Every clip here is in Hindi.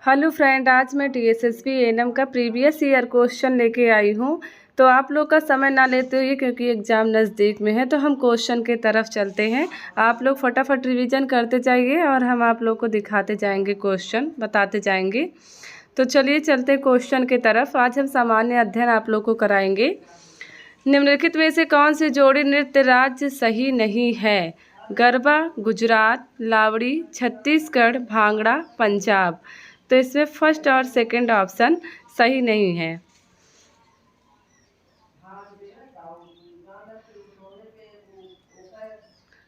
हेलो फ्रेंड, आज मैं टीएसएसबी एएनएम का प्रीवियस ईयर क्वेश्चन लेके आई हूँ। तो आप लोग का समय ना लेते हुए, क्योंकि एग्ज़ाम नज़दीक में है, तो हम क्वेश्चन के तरफ चलते हैं। आप लोग फटाफट रिवीजन करते जाइए और हम आप लोग को दिखाते जाएंगे, क्वेश्चन बताते जाएंगे। तो चलिए चलते क्वेश्चन के तरफ। आज हम सामान्य अध्ययन आप लोग को कराएंगे। निम्नलिखित में से कौन सी जोड़ी नृत्य राज्य सही नहीं है? गरबा गुजरात, लावड़ी छत्तीसगढ़, भांगड़ा पंजाब। तो इसमें फर्स्ट और सेकंड ऑप्शन सही नहीं है।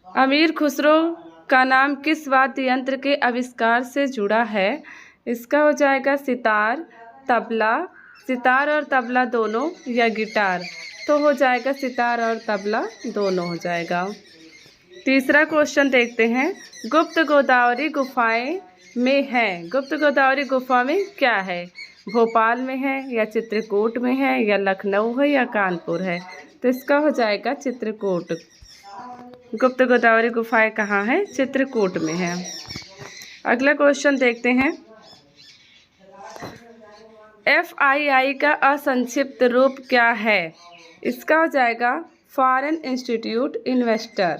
अमीर खुसरो का नाम किस वाद्य यंत्र के आविष्कार से जुड़ा है? इसका हो जाएगा सितार, तबला, सितार और तबला दोनों, या गिटार। तो हो जाएगा सितार और तबला दोनों हो जाएगा। तीसरा क्वेश्चन देखते हैं। गुप्त गोदावरी गुफाएं में है। गुप्त गोदावरी गुफा में क्या है? भोपाल में है, या चित्रकूट में है, या लखनऊ है, या कानपुर है। तो इसका हो जाएगा चित्रकूट। गुप्त गोदावरी गुफाएं कहाँ है? चित्रकूट में है। अगला क्वेश्चन देखते हैं। FII का असंक्षिप्त रूप क्या है? इसका हो जाएगा फॉरेन इंस्टीट्यूट इन्वेस्टर।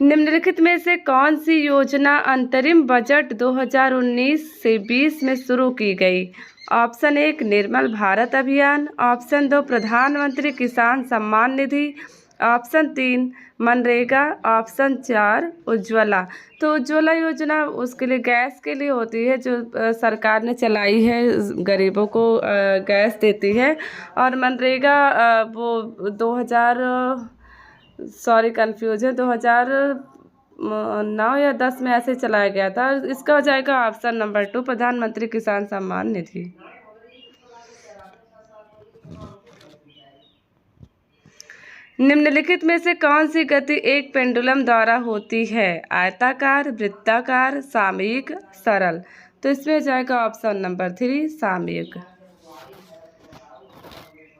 निम्नलिखित में से कौन सी योजना अंतरिम बजट 2019 से 20 में शुरू की गई? ऑप्शन 1 निर्मल भारत अभियान, ऑप्शन 2 प्रधानमंत्री किसान सम्मान निधि, ऑप्शन 3 मनरेगा, ऑप्शन 4 उज्ज्वला। तो उज्ज्वला योजना उसके लिए, गैस के लिए होती है, जो सरकार ने चलाई है, गरीबों को गैस देती है। और मनरेगा वो 2009 या 10 में ऐसे चलाया गया था। इसका हो जाएगा ऑप्शन नंबर 2 प्रधानमंत्री किसान सम्मान निधि। निम्नलिखित में से कौन सी गति एक पेंडुलम द्वारा होती है? आयताकार, वृत्ताकार, सामयिक, सरल। तो इसमें हो जाएगा ऑप्शन नंबर 3 सामयिक।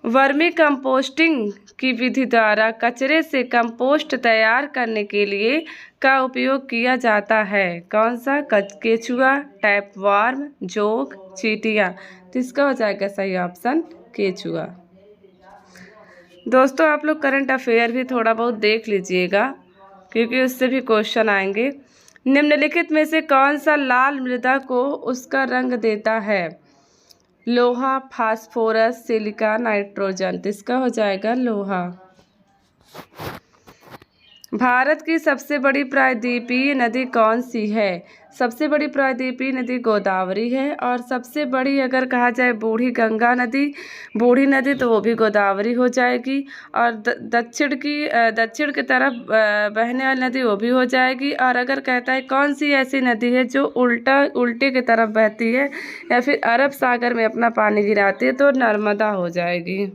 वर्मी कंपोस्टिंग की विधि द्वारा कचरे से कंपोस्ट तैयार करने के लिए का उपयोग किया जाता है? कौन सा? केचुआ, टैपवार्म, जोंक, चींटियाँ। तो इसका हो जाएगा सही ऑप्शन केचुआ। दोस्तों, आप लोग करंट अफेयर भी थोड़ा बहुत देख लीजिएगा, क्योंकि उससे भी क्वेश्चन आएंगे। निम्नलिखित में से कौन सा लाल मृदा को उसका रंग देता है? लोहा, फास्फोरस, सिलिका, नाइट्रोजन। तो इसका हो जाएगा लोहा। भारत की सबसे बड़ी प्रायद्वीपीय नदी कौन सी है? सबसे बड़ी प्रायद्वीपीय नदी गोदावरी है। और सबसे बड़ी अगर कहा जाए बूढ़ी नदी, तो वो भी गोदावरी हो जाएगी। और दक्षिण की तरफ बहने वाली नदी वो भी हो जाएगी। और अगर कहता है कौन सी ऐसी नदी है जो उल्टे की तरफ बहती है या फिर अरब सागर में अपना पानी गिराती है, तो नर्मदा हो जाएगी।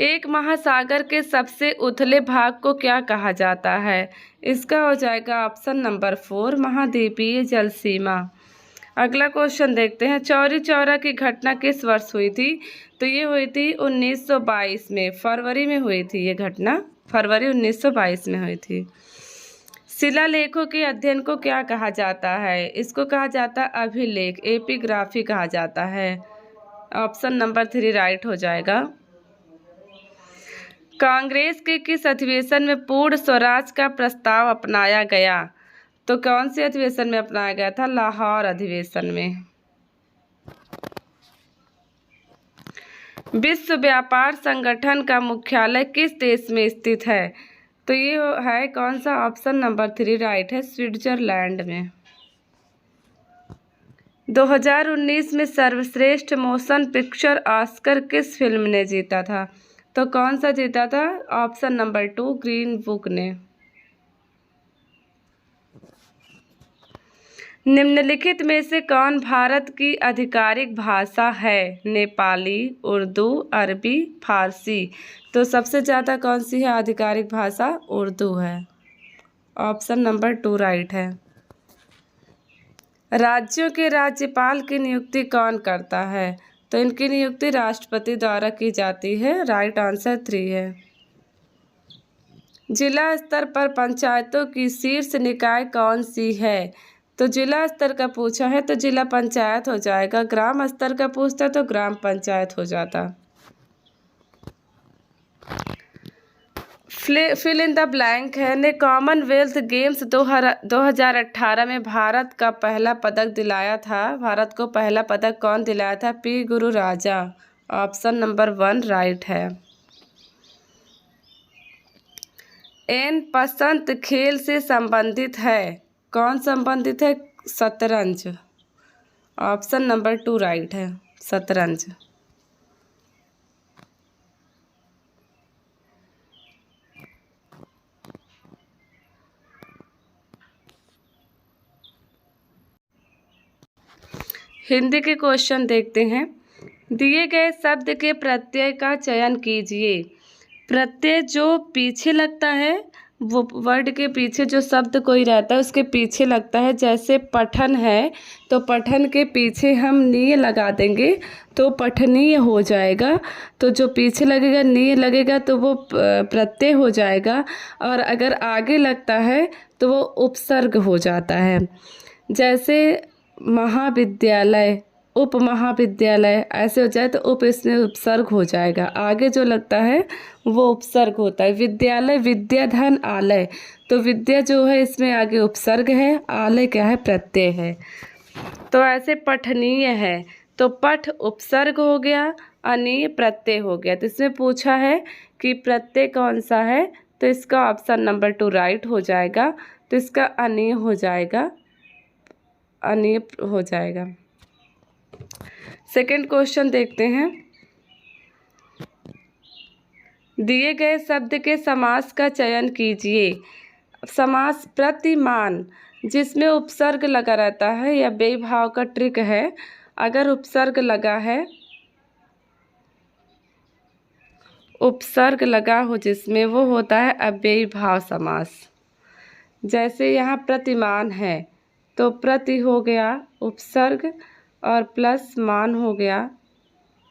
एक महासागर के सबसे उथले भाग को क्या कहा जाता है? इसका हो जाएगा ऑप्शन नंबर 4 महाद्वीपीय जल सीमा। अगला क्वेश्चन देखते हैं। चौरी चौरा की घटना किस वर्ष हुई थी? तो ये हुई थी 1922 में, फरवरी में हुई थी ये घटना, फरवरी 1922 में हुई थी। शिलालेखों के अध्ययन को क्या कहा जाता है? इसको कहा जाता है अभिलेख, एपिग्राफी कहा जाता है। ऑप्शन नंबर 3 राइट हो जाएगा। कांग्रेस के किस अधिवेशन में पूर्ण स्वराज का प्रस्ताव अपनाया गया? तो कौन से अधिवेशन में अपनाया गया था? लाहौर अधिवेशन में। विश्व व्यापार संगठन का मुख्यालय किस देश में स्थित है? तो ये है कौन सा? ऑप्शन नंबर 3 राइट है, स्विट्जरलैंड में। 2019 में सर्वश्रेष्ठ मोशन पिक्चर ऑस्कर किस फिल्म ने जीता था? तो कौन सा जीता था? ऑप्शन नंबर 2 ग्रीन बुक ने। निम्नलिखित में से कौन भारत की आधिकारिक भाषा है? नेपाली, उर्दू, अरबी, फारसी। तो सबसे ज़्यादा कौन सी है आधिकारिक भाषा? उर्दू है। ऑप्शन नंबर 2 राइट है। राज्यों के राज्यपाल की नियुक्ति कौन करता है? तो इनकी नियुक्ति राष्ट्रपति द्वारा की जाती है। राइट आंसर 3 है। जिला स्तर पर पंचायतों की शीर्ष निकाय कौन सी है? तो जिला स्तर का पूछा है तो जिला पंचायत हो जाएगा। ग्राम स्तर का पूछता तो ग्राम पंचायत हो जाता। फिल इन द ब्लैंक है ने कॉमनवेल्थ गेम्स 2018 में भारत का पहला पदक दिलाया था। भारत को पहला पदक कौन दिलाया था? पी गुरु राजा। ऑप्शन नंबर 1 राइट है। एन पसंद खेल से संबंधित है। कौन संबंधित है? शतरंज। ऑप्शन नंबर 2 राइट है, शतरंज। हिंदी के क्वेश्चन देखते हैं। दिए गए शब्द के प्रत्यय का चयन कीजिए। प्रत्यय जो पीछे लगता है, वो वर्ड के पीछे जो शब्द कोई रहता है उसके पीछे लगता है। जैसे पठन है तो पठन के पीछे हम नीय लगा देंगे तो पठनीय हो जाएगा। तो जो पीछे लगेगा नीय लगेगा तो वो प्रत्यय हो जाएगा। और अगर आगे लगता है तो वो उपसर्ग हो जाता है। जैसे महाविद्यालय, उप महाविद्यालय, ऐसे हो जाए तो उप इसमें उपसर्ग हो जाएगा। आगे जो लगता है वो उपसर्ग होता है। विद्यालय, विद्या धन आलय, तो विद्या जो है इसमें आगे उपसर्ग है, आलय क्या है? प्रत्यय है। तो ऐसे पठनीय है तो पठ उपसर्ग हो गया, अनीय प्रत्यय हो गया। तो इसमें पूछा है कि प्रत्यय कौन सा है, तो इसका ऑप्शन नंबर 2 राइट हो जाएगा। तो इसका अनीय हो जाएगा, अनीय हो जाएगा। सेकंड क्वेश्चन देखते हैं। दिए गए शब्द के समास का चयन कीजिए। समास प्रतिमान, जिसमें उपसर्ग लगा रहता है या बेभाव का ट्रिक है। अगर उपसर्ग लगा है, उपसर्ग लगा हो जिसमें, वो होता है अव्ययी भाव समास। जैसे यहाँ प्रतिमान है तो प्रति हो गया उपसर्ग और प्लस मान हो गया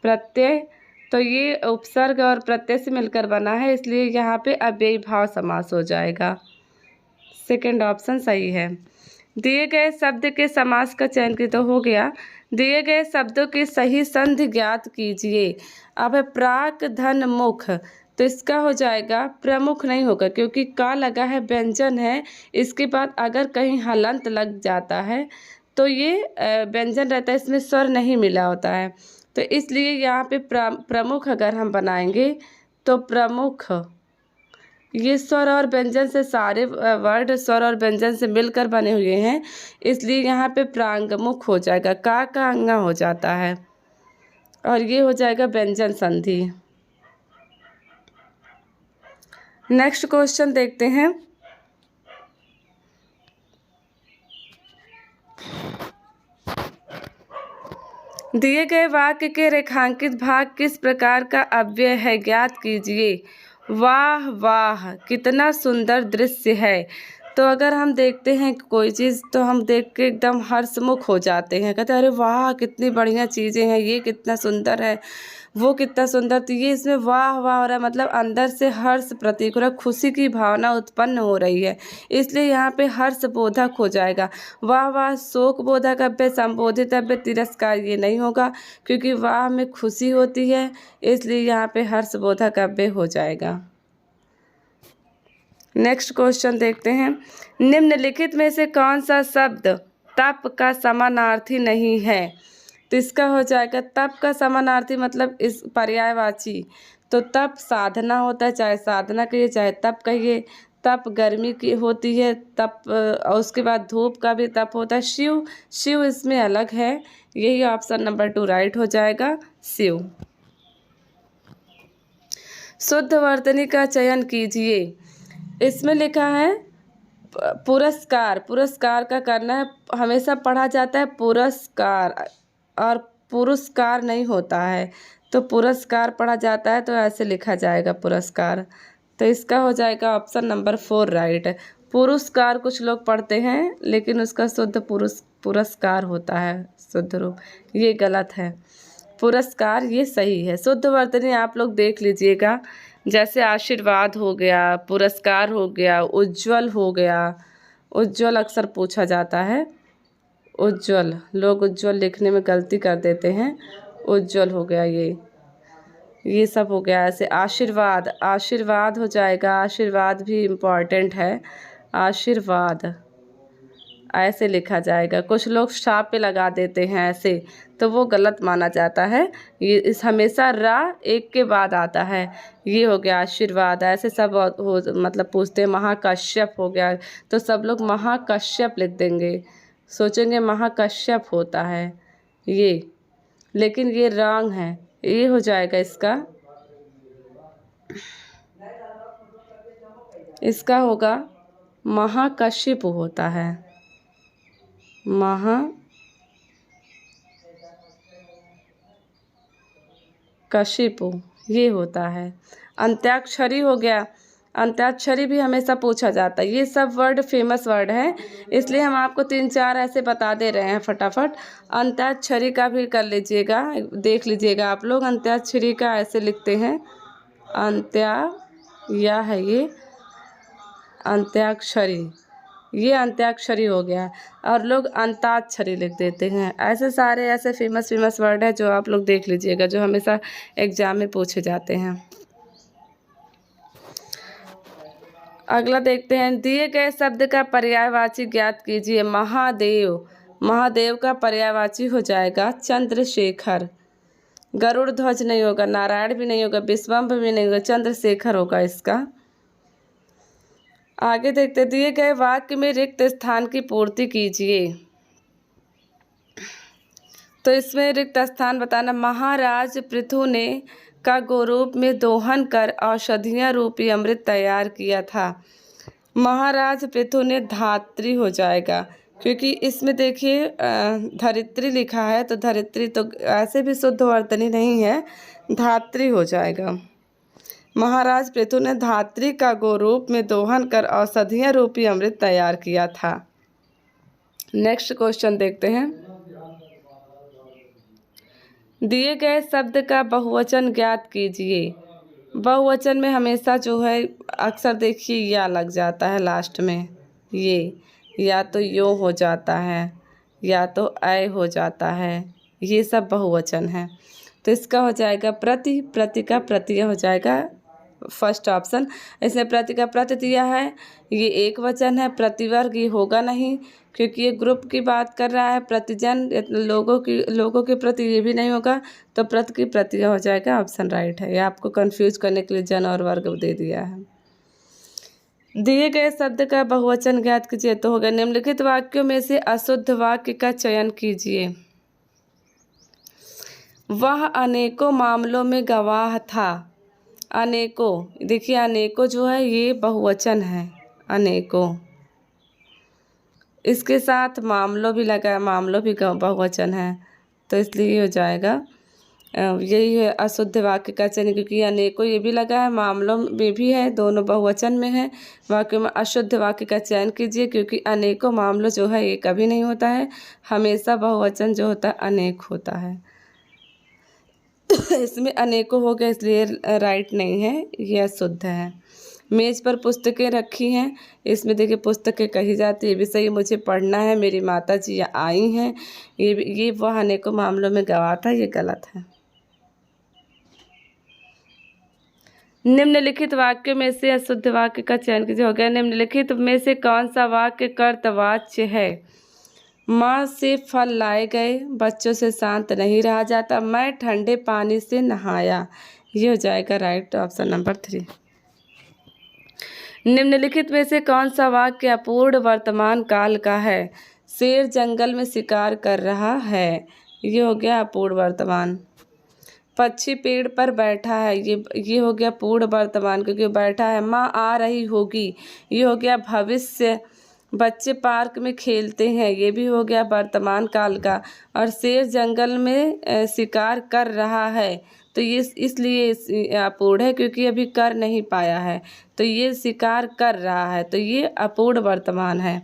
प्रत्यय। तो ये उपसर्ग और प्रत्यय से मिलकर बना है, इसलिए यहाँ पे अव्ययी भाव समास हो जाएगा। सेकंड ऑप्शन सही है। दिए गए शब्द के समास का चयन की तो हो गया। दिए गए शब्दों की सही संधि ज्ञात कीजिए। अब प्राक धन मुख, तो इसका हो जाएगा, प्रमुख नहीं होगा क्योंकि का लगा है, व्यंजन है। इसके बाद अगर कहीं हलंत लग जाता है तो ये व्यंजन रहता है, इसमें स्वर नहीं मिला होता है। तो इसलिए यहाँ पे प्रमुख अगर हम बनाएंगे तो प्रमुख, ये स्वर और व्यंजन से, सारे वर्ड स्वर और व्यंजन से मिलकर बने हुए हैं, इसलिए यहाँ पे प्रांगमुख हो जाएगा। का अंगा हो जाता है और ये हो जाएगा व्यंजन संधि। नेक्स्ट क्वेश्चन देखते हैं। दिए गए वाक्य के रेखांकित भाग किस प्रकार का अव्यय है, ज्ञात कीजिए। वाह वाह कितना सुंदर दृश्य है। तो अगर हम देखते हैं कोई चीज़ तो हम देख के एकदम हर्षमुख हो जाते हैं, कहते हैं अरे वाह कितनी बढ़िया चीज़ें हैं, ये कितना सुंदर है, वो कितना सुंदर। तो ये इसमें वाह वाह हो रहा है, मतलब अंदर से हर्ष प्रतीक हो रहा है, खुशी की भावना उत्पन्न हो रही है, इसलिए यहाँ पे हर्ष बोधक हो जाएगा। वाह वाह शोक बोधक अव्यय, संबोधित अव्यय, तिरस्कार ये नहीं होगा क्योंकि वाह में खुशी होती है, इसलिए यहाँ पे हर्ष बोधक अव्यय हो जाएगा। नेक्स्ट क्वेश्चन देखते हैं। निम्नलिखित में से कौन सा शब्द तप का समानार्थी नहीं है? तो इसका हो जाएगा तप का समानार्थी, मतलब इस पर्यायवाची। तो तप साधना होता है, चाहे साधना कहिए चाहे तप कहिए। तप गर्मी की होती है, तप और उसके बाद धूप का भी तप होता है। शिव, शिव इसमें अलग है, यही ऑप्शन नंबर 2 राइट हो जाएगा, शिव। शुद्ध वर्तनी का चयन कीजिए। इसमें लिखा है पुरस्कार, पुरस्कार का करना है। हमेशा पढ़ा जाता है पुरस्कार और पुरस्कार नहीं होता है, तो पुरस्कार पढ़ा जाता है, तो ऐसे लिखा जाएगा पुरस्कार। तो इसका हो जाएगा ऑप्शन नंबर 4 राइट। पुरस्कार कुछ लोग पढ़ते हैं लेकिन उसका शुद्ध पुरस्कार होता है शुद्ध रूप, ये गलत है। पुरस्कार ये सही है। शुद्ध वर्तनी आप लोग देख लीजिएगा, जैसे आशीर्वाद हो गया, पुरस्कार हो गया, उज्ज्वल हो गया। उज्ज्वल अक्सर पूछा जाता है। उज्ज्वल, लोग उज्ज्वल लिखने में गलती कर देते हैं। उज्ज्वल हो गया ये सब हो गया। ऐसे आशीर्वाद, आशीर्वाद हो जाएगा। आशीर्वाद भी इम्पॉर्टेंट है। आशीर्वाद ऐसे लिखा जाएगा। कुछ लोग शाप पे लगा देते हैं ऐसे, तो वो गलत माना जाता है। ये इस हमेशा रा एक के बाद आता है। ये हो गया आशीर्वाद। ऐसे सब हो मतलब पूछते हैं। महाकश्यप हो गया, तो सब लोग महाकश्यप लिख देंगे, सोचेंगे महाकश्यप होता है ये, लेकिन ये रॉन्ग है। ये हो जाएगा इसका होगा महाकश्यप होता है। महाकशिपु ये होता है। अंत्याक्षरी हो गया। अंत्याक्षरी भी हमेशा पूछा जाता है। ये सब वर्ड फेमस वर्ड है, इसलिए हम आपको 3-4 ऐसे बता दे रहे हैं फटाफट। अंत्याक्षरी का भी कर लीजिएगा, देख लीजिएगा आप लोग। अंत्याक्षरी का ऐसे लिखते हैं। या है ये अंत्याक्षरी, ये अंत्याक्षरी हो गया। और लोग अंताक्षरी लिख देते हैं। ऐसे सारे ऐसे फेमस वर्ड है जो आप लोग देख लीजिएगा, जो हमेशा एग्जाम में पूछे जाते हैं। अगला देखते हैं। दिए गए शब्द का पर्यायवाची ज्ञात कीजिए। महादेव, महादेव का पर्यायवाची हो जाएगा चंद्रशेखर। गरुड़ ध्वज नहीं होगा, नारायण भी नहीं होगा, विश्वम्भ भी नहीं होगा, चंद्रशेखर होगा इसका। आगे देखते। दिए गए वाक्य में रिक्त स्थान की पूर्ति कीजिए। तो इसमें रिक्त स्थान बताना। महाराज पृथु ने का गोरूप में दोहन कर औषधियाँ रूपी अमृत तैयार किया था। महाराज पृथु ने धात्री हो जाएगा, क्योंकि इसमें देखिए धरित्री लिखा है, तो धरित्री तो ऐसे भी शुद्ध वर्तनी नहीं है, धात्री हो जाएगा। महाराज पृथु ने धात्री का गोरूप में दोहन कर औषधियाँ रूपी अमृत तैयार किया था। नेक्स्ट क्वेश्चन देखते हैं। दिए गए शब्द का बहुवचन ज्ञात कीजिए। बहुवचन में हमेशा जो है अक्सर देखिए या लग जाता है लास्ट में। ये या तो यो हो जाता है, या तो ऐ हो जाता है। ये सब बहुवचन है, तो इसका हो जाएगा प्रति। प्रति का प्रत्यय हो जाएगा फर्स्ट ऑप्शन। इसमें प्रति का प्रत्यय दिया है, ये एक वचन है। प्रतिवर्ग ये होगा नहीं, क्योंकि ये ग्रुप की बात कर रहा है। प्रतिजन लोगों के प्रति ये भी नहीं होगा, तो प्रति की प्रत्यय हो जाएगा। ऑप्शन राइट है। ये आपको कंफ्यूज करने के लिए जन और वर्ग दे दिया है। दिए गए शब्द का बहुवचन ज्ञात कीजिए। तो होगा निम्नलिखित वाक्यों में से अशुद्ध वाक्य का चयन कीजिए। वह अनेकों मामलों में गवाह था। अनेकों, देखिए अनेकों जो है ये बहुवचन है। अनेकों, इसके साथ मामलों भी लगा है, मामलों भी बहुवचन है, तो इसलिए हो जाएगा यही है अशुद्ध वाक्य का चयन। क्योंकि अनेकों ये भी लगा है, मामलों में भी है, दोनों बहुवचन में है। वाक्य में अशुद्ध वाक्य का चयन कीजिए, क्योंकि अनेकों मामलों जो है ये कभी नहीं होता है, हमेशा बहुवचन जो होता है अनेक होता है। इसमें अनेकों हो गया, इसलिए राइट नहीं है, ये अशुद्ध है। मेज़ पर पुस्तकें रखी हैं, इसमें देखिए पुस्तकें कही जाती है, ये भी सही, मुझे पढ़ना है, मेरी माता जी आई हैं, ये वह अनेकों मामलों में गवाह था, ये गलत है। निम्नलिखित वाक्य में से अशुद्ध वाक्य का चयन कीजिए। हो गया निम्नलिखित में से कौन सा वाक्य कर्तवाच्य है। माँ से फल लाए गए, बच्चों से शांत नहीं रहा जाता, मैं ठंडे पानी से नहाया। ये हो जाएगा राइट ऑप्शन नंबर 3। निम्नलिखित में से कौन सा वाक्य अपूर्ण वर्तमान काल का है। शेर जंगल में शिकार कर रहा है। ये हो गया अपूर्ण वर्तमान। पक्षी पेड़ पर बैठा है, ये हो गया पूर्ण वर्तमान, क्योंकि बैठा है। माँ आ रही होगी, ये हो गया भविष्य। बच्चे पार्क में खेलते हैं, ये भी हो गया वर्तमान काल का। और शेर जंगल में शिकार कर रहा है, तो ये इसलिए अपूर्ण है, क्योंकि अभी कर नहीं पाया है, तो ये शिकार कर रहा है, तो ये अपूर्ण वर्तमान है।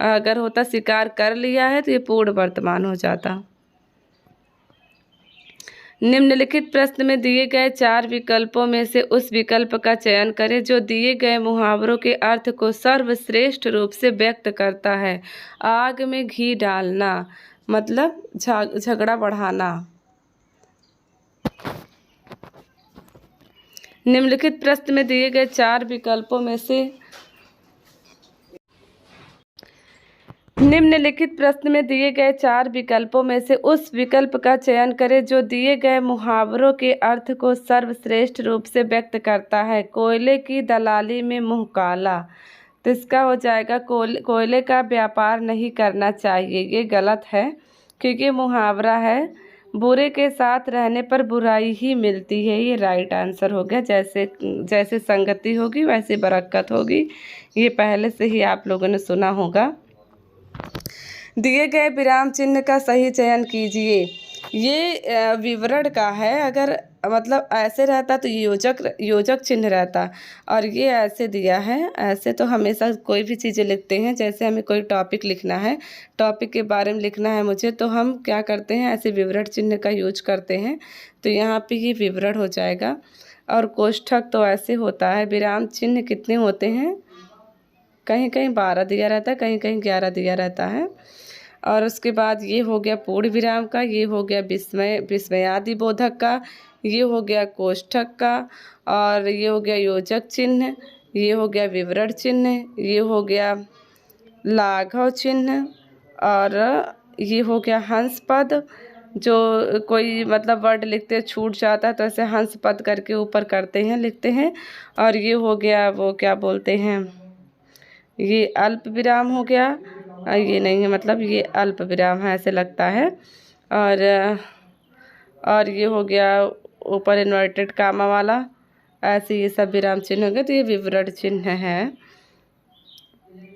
अगर होता शिकार कर लिया है तो ये पूर्ण वर्तमान हो जाता। निम्नलिखित प्रश्न में दिए गए 4 विकल्पों में से उस विकल्प का चयन करें जो दिए गए मुहावरों के अर्थ को सर्वश्रेष्ठ रूप से व्यक्त करता है। आग में घी डालना मतलब झगड़ा बढ़ाना। निम्नलिखित प्रश्न में दिए गए 4 विकल्पों में से उस विकल्प का चयन करें जो दिए गए मुहावरों के अर्थ को सर्वश्रेष्ठ रूप से व्यक्त करता है। कोयले की दलाली में मुँह काला, तो इसका हो जाएगा कोयले का व्यापार नहीं करना चाहिए। ये गलत है क्योंकि मुहावरा है बुरे के साथ रहने पर बुराई ही मिलती है। ये राइट आंसर हो गया। जैसे संगति होगी वैसे बरकत होगी। ये पहले से ही आप लोगों ने सुना होगा। दिए गए विराम चिन्ह का सही चयन कीजिए। ये विवरण का है। अगर मतलब ऐसे रहता तो योजक चिन्ह रहता, और ये ऐसे दिया है। ऐसे तो हमेशा कोई भी चीज़ें लिखते हैं, जैसे हमें कोई टॉपिक लिखना है, टॉपिक के बारे में लिखना है मुझे, तो हम क्या करते हैं, ऐसे विवरण चिन्ह का यूज करते हैं। तो यहाँ पे ये विवरण हो जाएगा। और कोष्ठक तो ऐसे होता है। विराम चिन्ह कितने होते हैं, कहीं कहीं 12 दिया रहता है, कहीं कहीं 11 दिया रहता है। और उसके बाद ये हो गया पूर्ण विराम का, ये हो गया विस्मयादि बोधक का, ये हो गया कोष्ठक का, और ये हो गया योजक चिन्ह, ये हो गया विवरण चिन्ह, ये हो गया लाघव चिन्ह, और ये हो गया हंस पद। जो कोई मतलब वर्ड लिखते छूट जाता है तो ऐसे हंस पद करके ऊपर करते हैं, लिखते हैं। और ये हो गया वो क्या बोलते हैं, ये अल्प विराम हो गया। ये नहीं है, मतलब ये अल्प विराम है ऐसे लगता है। और ये हो गया ऊपर इन्वर्टेड कामा वाला, ऐसे ये सब विराम चिन्ह हो गए। तो ये विवरण चिन्ह है।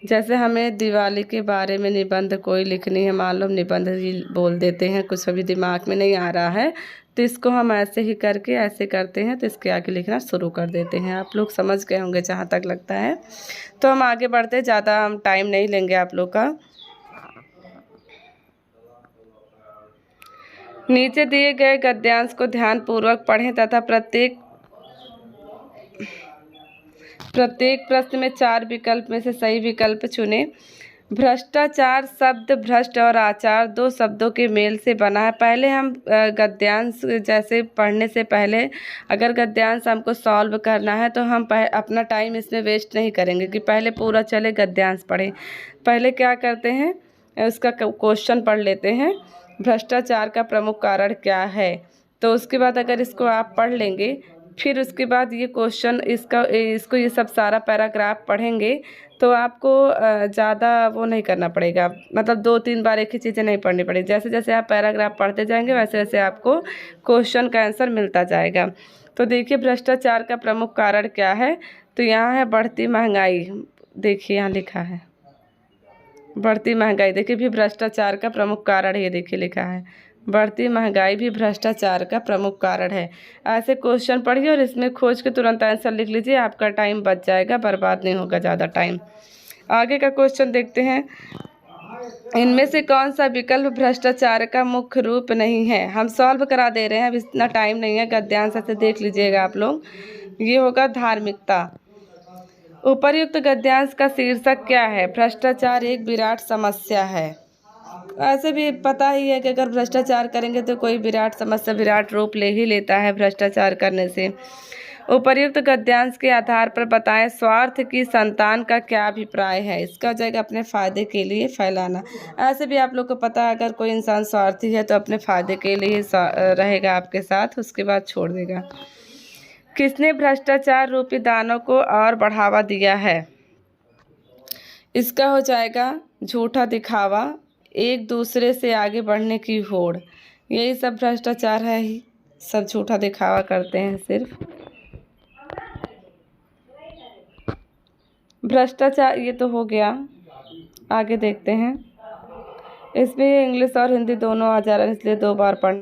जैसे हमें दिवाली के बारे में निबंध कोई लिखनी है, मान लो हम निबंध ही बोल देते हैं, कुछ अभी दिमाग में नहीं आ रहा है, तो इसको हम ऐसे ही करके ऐसे करते हैं, तो इसके आगे लिखना शुरू कर देते हैं। आप लोग समझ गए होंगे जहाँ तक लगता है। तो हम आगे बढ़ते, ज़्यादा हम टाइम नहीं लेंगे आप लोग का। नीचे दिए गए गद्यांश को ध्यानपूर्वक पढ़ें तथा प्रत्येक प्रश्न में 4 विकल्प में से सही विकल्प चुनें। भ्रष्टाचार शब्द भ्रष्ट और आचार 2 शब्दों के मेल से बना है। पहले हम गद्यांश जैसे पढ़ने से पहले अगर गद्यांश हमको सॉल्व करना है तो हम अपना टाइम इसमें वेस्ट नहीं करेंगे कि पहले पूरा चले गद्यांश पढ़ें। पहले क्या करते हैं, उसका क्वेश्चन पढ़ लेते हैं, भ्रष्टाचार का प्रमुख कारण क्या है। तो उसके बाद अगर इसको आप पढ़ लेंगे, फिर उसके बाद ये क्वेश्चन इसको ये सब सारा पैराग्राफ पढ़ेंगे तो आपको ज़्यादा वो नहीं करना पड़ेगा, मतलब 2-3 बार एक ही चीज़ें नहीं पढ़नी पड़ेगी। जैसे जैसे आप पैराग्राफ पढ़ते जाएंगे वैसे वैसे आपको क्वेश्चन का आंसर मिलता जाएगा। तो देखिए भ्रष्टाचार का प्रमुख कारण क्या है, तो यहाँ है बढ़ती महंगाई। देखिए यहाँ लिखा है बढ़ती महंगाई। देखिए भी भ्रष्टाचार का प्रमुख कारण है, ये देखिए लिखा है बढ़ती महंगाई भी भ्रष्टाचार का प्रमुख कारण है। ऐसे क्वेश्चन पढ़िए और इसमें खोज के तुरंत आंसर लिख लीजिए, आपका टाइम बच जाएगा, बर्बाद नहीं होगा ज़्यादा टाइम। आगे का क्वेश्चन देखते हैं। इनमें से कौन सा विकल्प भ्रष्टाचार का मुख्य रूप नहीं है। हम सॉल्व करा दे रहे हैं, अब इतना टाइम नहीं है, गद्यांश से देख लीजिएगा आप लोग। ये होगा धार्मिकता। उपर्युक्त गद्यांश का शीर्षक क्या है, भ्रष्टाचार एक विराट समस्या है। ऐसे भी पता ही है कि अगर भ्रष्टाचार करेंगे तो कोई विराट समस्या विराट रूप ले ही लेता है भ्रष्टाचार करने से। उपर्युक्त गद्यांश के आधार पर बताएं स्वार्थ की संतान का क्या अभिप्राय है। इसका हो जाएगा अपने फ़ायदे के लिए फैलाना। ऐसे भी आप लोग को पता है अगर कोई इंसान स्वार्थी है तो अपने फ़ायदे के लिए रहेगा आपके साथ, उसके बाद छोड़ देगा। किसने भ्रष्टाचार रूपी दानों को और बढ़ावा दिया है। इसका हो जाएगा झूठा दिखावा, एक दूसरे से आगे बढ़ने की होड़, यही सब भ्रष्टाचार है ही। सब झूठा दिखावा करते हैं सिर्फ। भ्रष्टाचार ये तो हो गया, आगे देखते हैं। इसमें इंग्लिश और हिंदी दोनों आ जा रहा है इसलिए 2 बार पढ़ना।